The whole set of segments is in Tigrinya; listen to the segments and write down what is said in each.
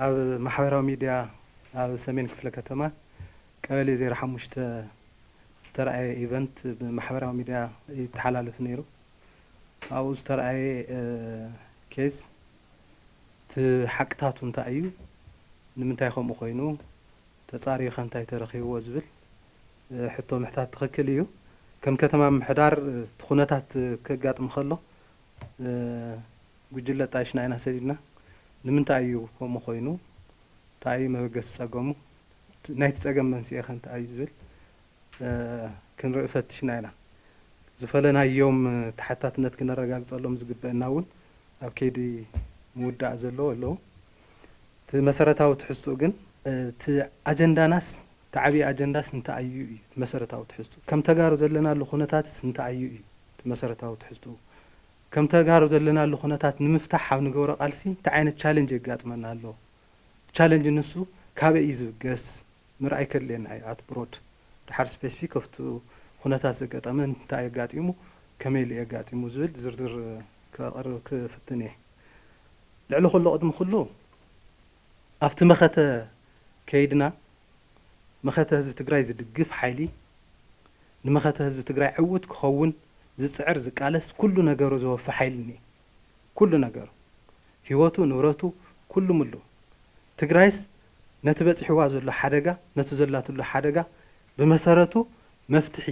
ኣብ ማሕበራዊ ሚድያ ኣብ ሰሜን ክፍለ ከተማ ቀበሌ 05 ዝተረኣየ ኢቨንት ብማሕበራዊ ሚድያ ይተሓላለፍ ነይሩ። ኣብኡ ዝተረኣየ ኬዝ እቲ ሓቅታቱ እንታይ እዩ ንምንታይ ከምኡ ኮይኑ ተጻሪዩ ከንታይ ተረኺብዎ ዝብል ሕቶ ምሕታት ትኽክል እዩ። ከም ከተማ ምሕዳር ኩነታት ከጋጥም ከሎ ጉጅለ ጣይሽና ኢና ሰዲድና ንምንታይ እዩ ከምኡ ኮይኑ እንታይ እዩ መበገሲ ፀገሙ ናይቲ ፀገም መንስኤ ከንታይ እዩ ዝብል ክንርኢ ፈቲሽና ኢና ዝፈለናዮም ተሓታትነት ክነረጋግፀሎም ዝግበአና እውን ኣብ ከይዲ ምውዳእ ዘለዎ ኣለዉ እቲ መሰረታዊ ትሕዝትኡ ግን እቲ ኣጀንዳናስ እቲ ዓብዪ ኣጀንዳስ እንታይ እዩ እዩ እቲ መሰረታዊ ትሕዝትኡ ከም ተጋሩ ዘለናሉ ኩነታትስ እንታይ እዩ እዩ እቲ መሰረታዊ ትሕዝትኡ ከም ተጋሩ ዘለናሉ ኩነታት ንምፍታሕ ኣብ ንገብሮ ቃልሲ እንታይ ዓይነት ቻሌንጅ የጋጥመና ኣሎ ቻሌንጅ ንሱ ካበይ እዩ ዝብገስ ምርኣይ ከድልየና እዩ ኣት ብሮድ ድሓር ስፔሲፊክ ኣብቲ ኩነታት ዘጋጠመ እንታይ የጋጢሙ ከመይ ኢሉ የጋጢሙ ዝብል ዝርዝር ከቕርብ ክፍትን እየ ልዕሊ ኩሉ ቅድሚ ኩሉ ኣብቲ መኸተ ከይድና መኸተ ህዝቢ ትግራይ ዝድግፍ ሓይሊ ንመኸተ ህዝቢ ትግራይ ዕውት ክኸውን ዝፅዕር ዝቃለስ ኩሉ ነገሩ ዘወፍይ ሓይሊ እኒአ ኩሉ ነገሩ ሂወቱ ንብረቱ ኩሉ ሙሉ ትግራይስ ነቲ በፂሕዋ ዘሎ ሓደጋ ነቲ ዘላትሉ ሓደጋ ብመሰረቱ መፍትሒ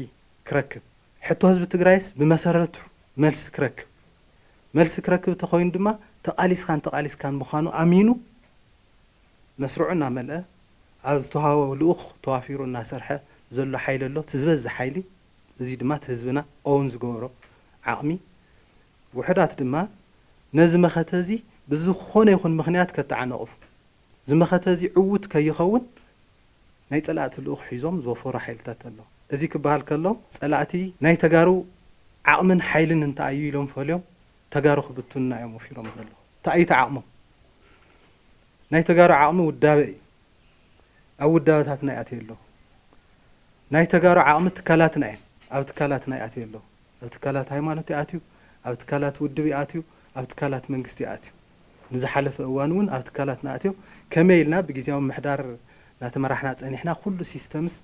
ክረክብ ሕቶ ህዝቢ ትግራይስ ብመሰረቱ መልሲ ክረክብ ተኾይኑ ድማ ተቃሊስካን ምዃኑ ኣሚኑ መስርዑ እናመልአ ኣብ ዝተዋሃቦ ልኡኽ ተዋፊሩ እናሰርሐ ዘሎ ሓይሊ ኣሎ እቲ ዝበዝሕ ሓይሊ እዚ ድማ እቲ ህዝብና ኦውን ዝገበሮ ዓቕሚ ውሕዳት ድማ ነዚ መኸተ እዚ ብዝኾነ ይኹን ምክንያት ከተዓነቕፉ እዚ መኸተ እዚ ዕውት ከይኸውን ናይ ፀላእቲ ልኡኽ ሒዞም ዝወፈሩ ሓይልታት ኣለዉ እዚ ክበሃል ከሎ ፀላእቲ ናይ ተጋሩ ዓቕምን ሓይልን እንታይ እዩ ኢሎም ፈልዮም ተጋሩ ክብቱና እዮም ወፊሮም ዘለዉ እንታይ እዩ ተዓቕሞም ናይ ተጋሩ ዓቕሚ ውዳበ እዩ ኣብ ውዳበታትና ይኣትዩ ኣለዉ ናይ ተጋሩ ዓቕሚ ትካላትና እየን ኣብ ትካላትና ይኣትዩ ኣለዉ ኣብ ትካላት ሃይማኖት ይኣትዩ ኣብ ትካላት ውድብ ይኣትዩ ኣብ ትካላት መንግስቲ ይኣትዩ ንዝሓለፈ እዋን እውን ኣብ ትካላትና ኣትዮም ከመይ ኢልና ብግዜያዊ ምሕዳር እናተመራሕና ፀኒሕና ኩሉ ሲስተምስ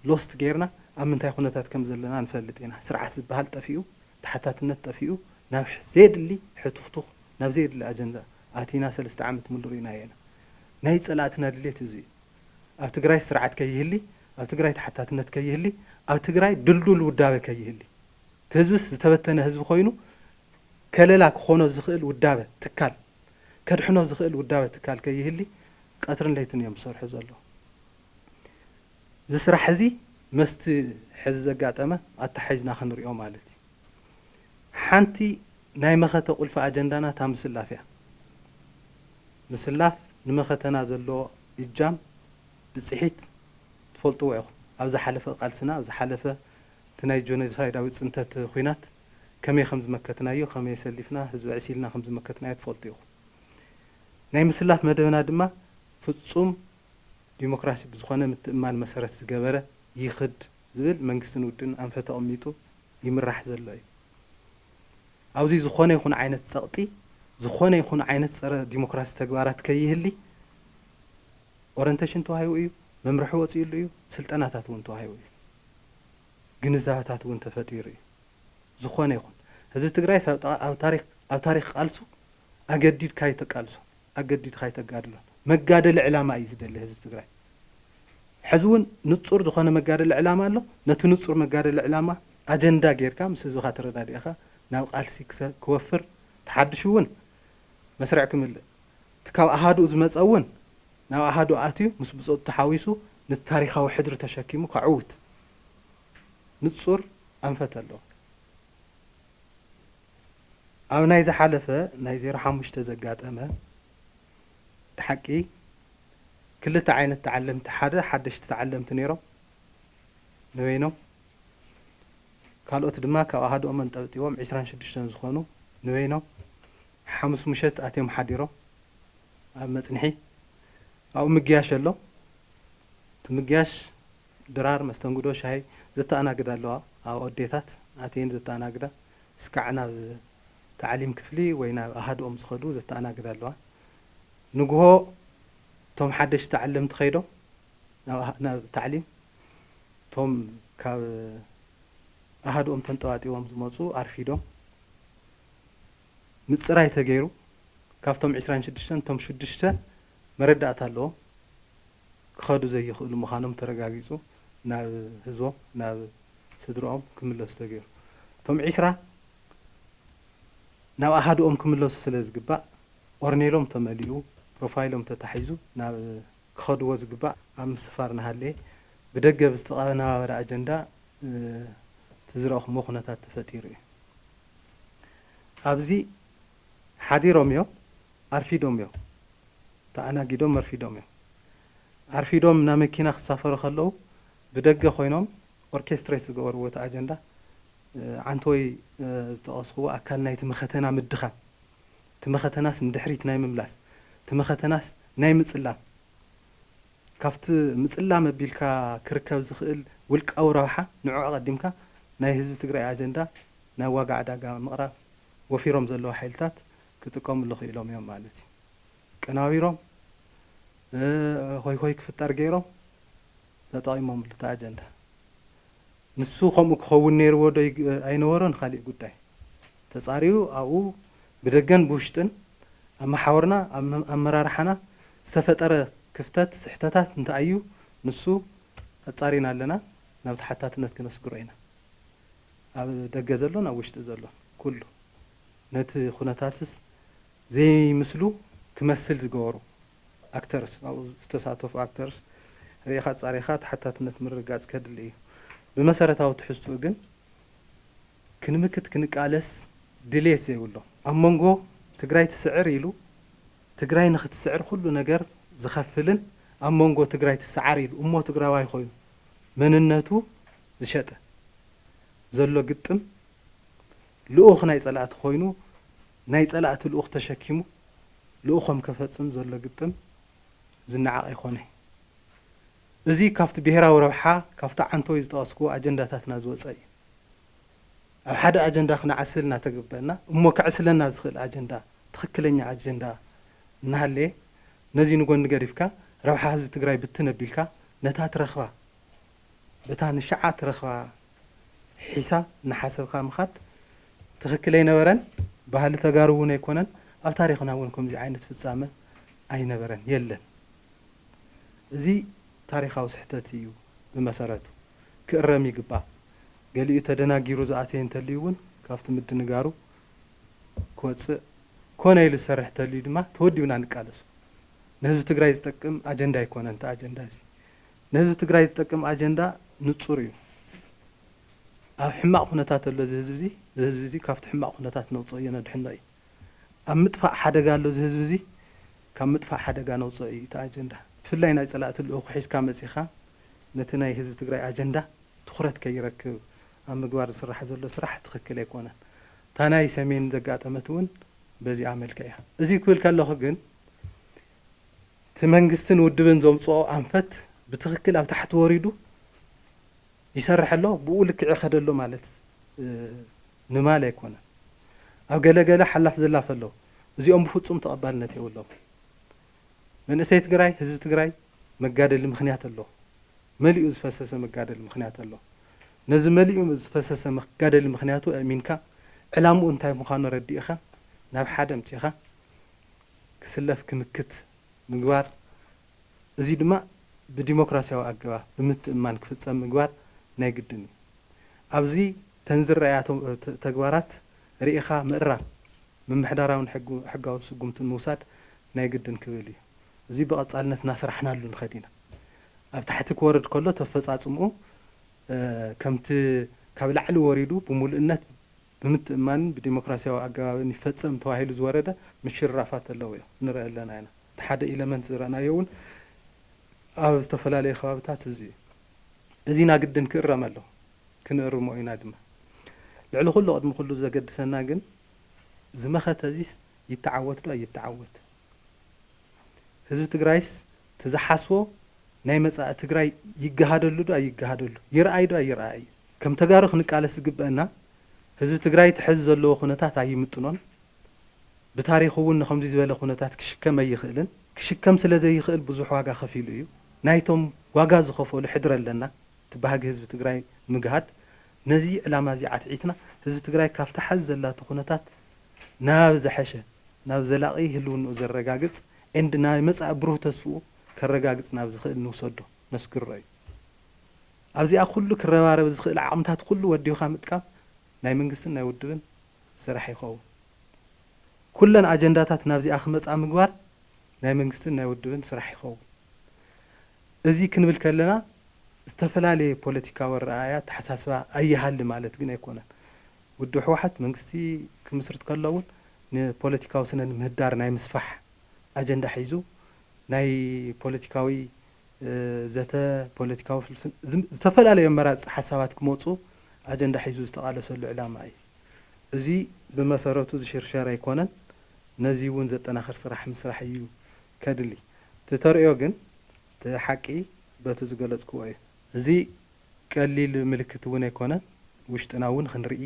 ሎስት ጌርና ኣብ ምንታይ ኩነታት ከም ዘለና ንፈልጥ ኢና ስርዓት ዝበሃል ጠፊኡ ተሓታትነት ጠፊኡ ናብ ዘየድሊ ሕቱኽቱኽ ናብ ዘየድሊ ኣጀንዳ ኣቲና 3 ዓመት ምሉር ኢና የና ናይ ፀላእትና ድሌት እዚ ኣብ ትግራይ ስርዓት ከይህሊ ኣብ ትግራይ ተሓታትነት ከይህሊ ኣብ ትግራይ ድልዱል ውዳበ ከይህሊ እቲ ህዝብስ ዝተበተነ ህዝቢ ኮይኑ ከለላ ክኾኖ ዝኽእል ውዳበ ትካል ከድሕኖ ዝኽእል ውዳበ ትካል ከይህሊ ቀትርን ለይትን እዮም ዝሰርሑ ዘለዉ እዚ ስራሕ እዚ መስቲ ሕዚ ዘጋጠመ ኣተሓሒዝና ክንሪኦ ማለት እዩ ሓንቲ ናይ መኸተ ቁልፊ ኣጀንዳና እታ ምስላፍ እያ ምስላፍ ንመኸተና ዘለዎ እጃም ብፅሒት ትፈልጥዎ ኢኹም ኣብ ዝሓለፈ ቃልስና ኣብ ዝሓለፈ እቲ ናይ ጆኖሳይዳዊ ፅንተት ኩናት ከመይ ከም ዝመከትናዮ ከመይ ሰሊፍና ህዝቢ ዕሲልና ከም ዝመከትናዮ ትፈልጡ ኢኹም ናይ ምስላፍ መደብና ድማ ፍጹም ዲሞክራሲ ብዝኾነ ምትእማን መሰረት ዝገበረ ይኽድ ዝብል መንግስትን ውድን ኣንፈተ ኣቐሚጡ ይምራሕ ዘሎ እዩ ኣብዚ ዝኾነ ይኹን ዓይነት ፀቕጢ ዝኾነ ይኹን ዓይነት ፀረ ዲሞክራሲ ተግባራት ከይህሊ ኦሪንቴሽን ተዋሂቡ እዩ መምርሒ ወፂኡሉ እዩ ስልጠናታት እውን ተዋሂቡ እዩ ግንዛበታት እውን ተፈጢሩ እዩ ዝኾነ ይኹን ህዝቢ ትግራይ ኣብ ታሪክ ቃልሱ ኣገዲድካ ይተቃልሶ ኣገዲድካ ይተጋድሎ መጋደሊ ዕላማ እዩ ዝደሊ ህዝቢ ትግራይ ሕዚ እውን ንፁር ዝኾነ መጋደሊ ዕላማ ኣሎ ነቲ ንፁር መጋደሊ ዕላማ ኣጀንዳ ጌርካ ምስ ህዝብካ ተረዳዲእኻ ናብ ቃልሲ ክወፍር ተሓድሽ እውን መስርዕ ክምልእ እቲ ካብ ኣሃዱኡ ዝመፀ እውን ናብ ኣሃዱ ኣትዩ ምስ ብፆቱ ተሓዊሱ ነቲ ታሪካዊ ሕድሪ ተሸኪሙ ከዕውት ንፁር ኣንፈት ኣለዎ ኣብ ናይ ዝሓለፈ ናይ 05 ዘጋጠመ ተሓቂ ክልተ ዓይነት ተዓለምቲ ሓደ ሓደሽቲ ተዓለምቲ ነይሮም ንበይኖም ካልኦት ድማ ካብ ኣሃድኦም መንጠብጢቦም 26 ዝኾኑ ንበይኖም ሓሙስ ምሸት ኣትዮም ሓዲሮም ኣብ መፅንሒ ኣብኡ ምግያሽ ኣሎ እቲ ምግያሽ ድራር መስተንግዶ ሻሂ ዘተኣናግዳ ኣለዋ ኣብ ኣዴታት ኣትየን ዘተኣናግዳ እስካዕ ናብ تعليم كفلي وين أحدهم سخدو زت أنا قدر له نجوه توم حدش تعلم تخيدو نا تعليم توم كاب أحدهم تنتواتيهم زموتو عارفيدهم متصراي تغيرو كافتم 26 توم 6 مردات الله خدو زي يخلو مخانم ترغاغيصو ناب حزبو ناب سدروم كملس تغيرو توم 20 ناب أحدهم كملس سلازغبا ورنيلوم تمليو بروفايلوم تتحيزو ناب خدو زغبا ام سفارنا هالي بدغ بستقانا ورا اجندا تزرخ مخنتات تفطيري ابزي حديروميو ارفيدوميو تانا غيدوم مرفيدوميو ارفيدوم نا مكينا خسافر خلو بدغ خوينوم اوركستريت زغورو تا اجندا عنتوي تقصخو اكل نايت مختنا مدخان تمختناس ندحريت ناي مملاس تمختناس ناي مصلا كافت مصلا مبيلكا كركب زخيل ولق او روحه نعو قديمكا ناي حزب تግራይ اجندا ناي واقع عداغا مقرا وفيروم زلو حيلتات كتقوم له خيلوم يوم مالتي قناويروم هوي هوي كفتار غيروم تطايموم لتا اجندا نسو خمو كخون نيرو دي اينورن خالي غداي تصاريو او بدغن بوشتن اما حورنا امرارحنا استفطر كفتات سحتات انت ايو نسو تصارينا لنا ناب تحتاتነት كنسغرينا اب دغزلون او وشت زلو كله نت خناتاتس زي مسلو كمسل زغورو اكترز او استساتف اكترز ريخات صاريخات حتاتነት مرغاص كدلي بمسرتاو تحسو ግን كنمكت كنقالس ديليس يقولو امونغو تግራይ تسعر يلو تግራይ نختسعر كل ነገር زخفلن امونغو تግራይ تسعر يلو امو تግራዋይ ኮይኑ مننتو زشطه زلو ግጥም لؤخ ناي صلات ኮይኑ ناي صلات لؤخ تشكيمو لؤخم كفصم زلو ግጥም زنعق يخونه ازي كافت بهراو ربحا كافت عنتو يزطاسكو اجنداتاتنا زوصاي اب حدا اجندا خنعسلنا تغبنا امو كعسلنا زخل اجندا تخكلنيا اجندا نهالي نزي نغون غريفكا ربحا حزب تግራይ بتنبيلكا نتا ترخبا بتان شعات رخبا حساب نحسبكا مخد تخكلي نبرن بحال تغارون يكونن اب تاريخنا ونكم دي عينت فصامه اي نبرن يلن زي تاريخاو سحتتيو بمسارته كرم يغبا قالي تدناغيرو زاتين تليون كافت مدنغارو كوص كوناي لسرح تلي دما تودينا نقالس نهزب تግራይ يتقم اجندا يكونن تا اجندا سي نهزب تግራይ يتقم اجندا نصوريو اب حماق خناتات له زهزب زي كافت حماق خناتات نوصينا دحنا اب مطفا حدغا له زهزب زي كم مطفا حدغا نوصي تا اجندا فلاي ناي صلات له خحيسكا مصيخا نتناي حزب تግራይ اجندا تخرت كيركب امغوار سرح زلو سرح تخكل يكونن تاناي سمين زغاطمتون بزي عمل كيا ازي كل كلو ግን تمنغستن ودبن زمصو انفت بتخكل اب تحت وريدو يسرح له بقولك يخدلو مالت نمال يكون اب غلغله حلاف زلاف له ازيهم بفصوم تقبالነት يولو من اسيت تግራይ حزب تግራይ مغادل مخنيات له مليو زفسسه مغادل مخنيات له نز مليو زفسسه مغادل مخنياتو امينكا علامو انتاي مخانو رديخه ناب حدم تيخه كسلف كمكت مغبار ازي دما بديمقراسياو اغبا بمتمان كفصم مغبار ناي غدني ابزي تنزرياتو تغبارات ريخا مقرا ممحدراون حقاو سقمتن موساد ناي غدن كبلي زي بقصالነት ناسرحنالو نخدينا اب تحت كورد كله تفصاصمو كمت كاب لعل وريدو بمولئنت بمتمان بديمقراسياو اغبا يفصم تواهيل زورده مشرافات الله نرى لنا هنا تحد إيلمنت زرنا يون أو استفلالي خوابتات زينا قدن كرمالو كنرمو ينادم لعلو كله قدم كله زقد سناجن زمخة تزيس يتعود لا يتعود حزب تግራይስ تزحسو ناي مصا تግራይ يغهادلو دا يغهادلو يرأي دا يرأي كم تغارخ نقالس غبنا حزب تግራይ تحز زلو خناتات ايمطنون بتاريخو ون خمزي زبل خناتات كشكم يخلن ክሽከም ስለ ዘይኽእል ብዙሕ ዋጋ ከፊሉ እዩ ናይቶም ዋጋ ዝኸፈሉ ሕድር ኣለና ትባሃጊ ህዝቢ ትግራይ ምግሃድ ነዚ ዕላማ እዚ ዓትዒትና ህዝቢ ትግራይ ካብታ ሓዝ ዘላቱ ኩነታት ናብ ዝሐሸ ናብ ዘላቒ ህልውንኡ ዘረጋግጽ እንድ ናይ መጻእ ብሩህ ተስፍኡ ከረጋግጽ ናብ ዝኽእል ንውሰዶ መስክሮ እዩ ኣብዚኣ ኩሉ ክረባረብ ዝኽእል ዓቕምታት ኩሉ ወዲውኻ ምጥቃም ናይ መንግስትን ናይ ውድብን ስራሕ ይኸውን ኩለን ኣጀንዳታት ናብዚኣ ክመጻ ምግባር ናይ መንግስትን ናይ ውድብን ስራሕ ይኸውን እዚ ክንብል ከለና ዝተፈላለዩ ፖለቲካዊ ረኣያ ተሓሳስባ ኣይሃሊ ማለት ግን ኣይኮነን ውድብ ሕወሓት መንግስቲ ክምስርት ከለውን ንፖለቲካዊ ስነ ምህዳር ናይ ምስፋሕ ኣጀንዳ ሒዙ ናይ ፖለቲካዊ ዘተ ፖለቲካዊ ፍልፍል ዝተፈላለዩ መራጽ ሓሳባት ክመጹ ኣጀንዳ ሒዙ ዝተቃለሰሉ ዕላማ እዩ እዚ ብመሰረቱ ዝሽርሸር ኣይኮነን ነዚ እውን ዘጠናኽር ስራሕ ምስራሕ እዩ ከድሊ ተተርእዮ ግን ተሓቂ በቲ ዝገለጽክዎ እዩ እዚ ቀሊል ምልክት እውን ኣይኮነን ውሽጥና እውን ክንርኢ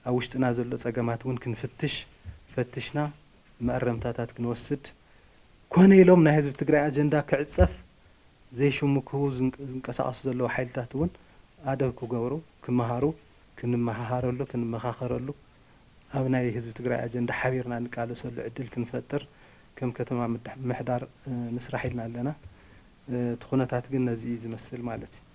ኣብ ውሽጥና ዘሎ ጸገማት እውን ክንፍትሽ ፈትሽና መኣረምታታት ክንወስድ ኮነ ኢሎም ናይ ህዝቢ ትግራይ ኣጀንዳ ክዕጸፍ ዘይሽሙክሁ ዝንቀሳቐሱ ዘለዉ ሓይልታት እውን ኣደብ ክገብሩ ክመሃሩ ክንመሃሃረሉ ክንመኻኸረሉ ኣብ ናይ ህዝቢ ትግራይ ኣጀንዳ ሓቢርና ንቃለሰሉ ዕድል ክንፈጥር ከም ከተማ ምሕዳር ንስራሕ ኢልና ኣለና እቲ ኩነታት ግን ነዚ ዝመስል ማለት እዩ